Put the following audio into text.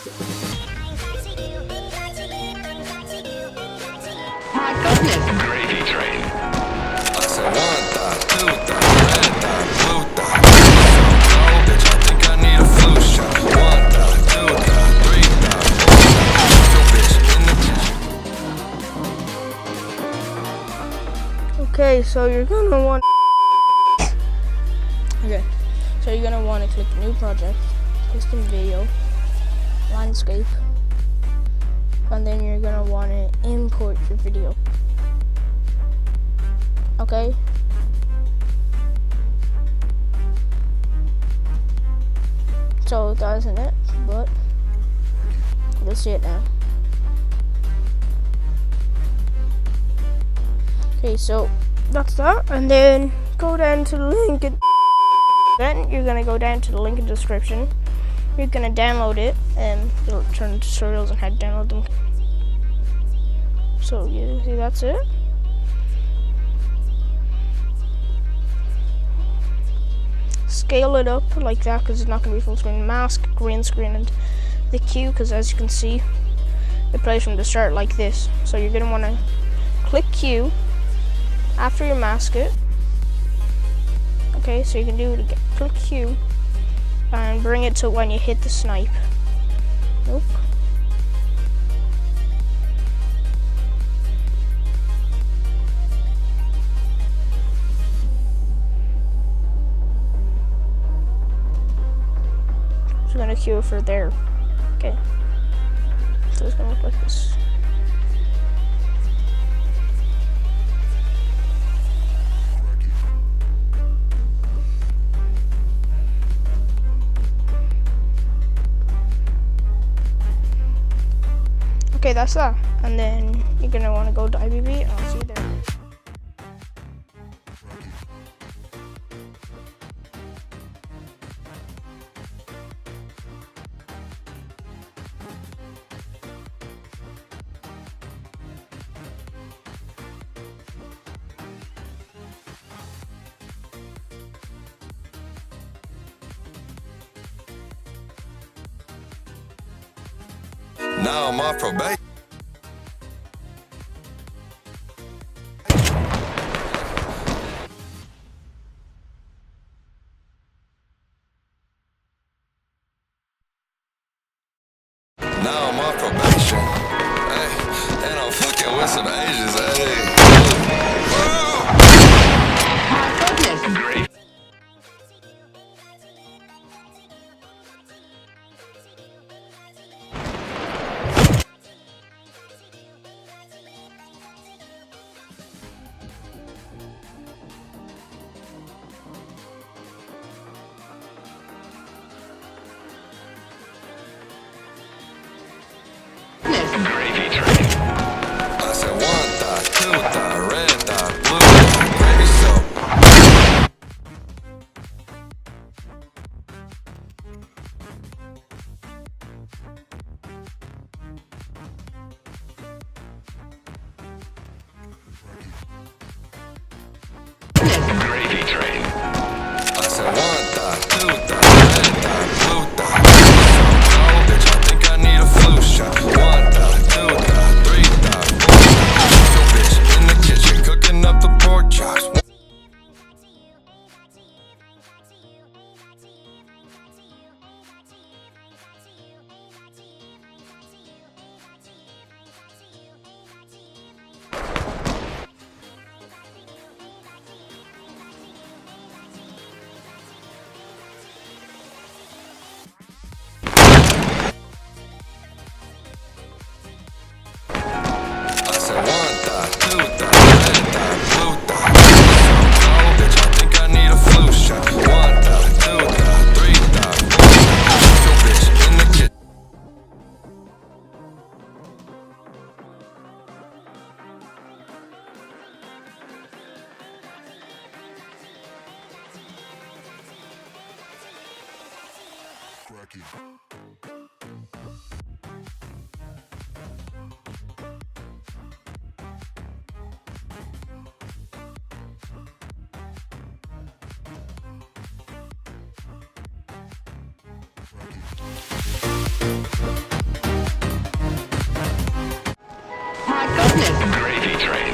My goodness. Gravy train. I said one thought, two thought, red thought, blue thought. So cold, bitch, I think I need a flu shot. One thought, two thought, three thought, four thought. Yo, bitch, in the kitchen. Okay, so you're gonna want. Okay, so you're gonna want to click new project, custom video, landscape, and then you're gonna want to import your video. Okay. So that isn't it, but you'll see it now. Okay, so that's that, and then go down to the link. Then you're gonna go down to the link in the description. You're gonna download it, and it'll turn into tutorials on how to download them. So you see, that's it. Scale it up like that because it's not gonna be full screen. Mask, green screen, and the queue, because as you can see, it plays from the start like this. So you're gonna want to click queue after you mask it. Okay, so you can do it again. Click Q and bring it to when you hit the snipe. Nope. So I'm gonna queue for there. Okay. So it's gonna look like this. Okay, that's that. And then you're gonna want to go to IBB, and I'll see you there. Now I'm off probation. Now I'm off probation. Hey, and I'm fucking with some Asians. Hey. My goodness. Gravy. Gravy train. I said one thought, two thought, red thought, blue thought, gravy soap. Gravy train. I said one thought, two thought, red thought, blue thought. So cold, bitch, I think I need a flu shot. One thought, two thought, three thought, four thought. Yo, bitch, in the kitchen, cooking up the pork chops. I said one thought, two thought, red thought, blue thought. So cold, bitch, I think I need a flu shot. One thought, two thought, three thought, four thought. Yo, bitch, in the kitchen. Cracky. goodness. Gravy train.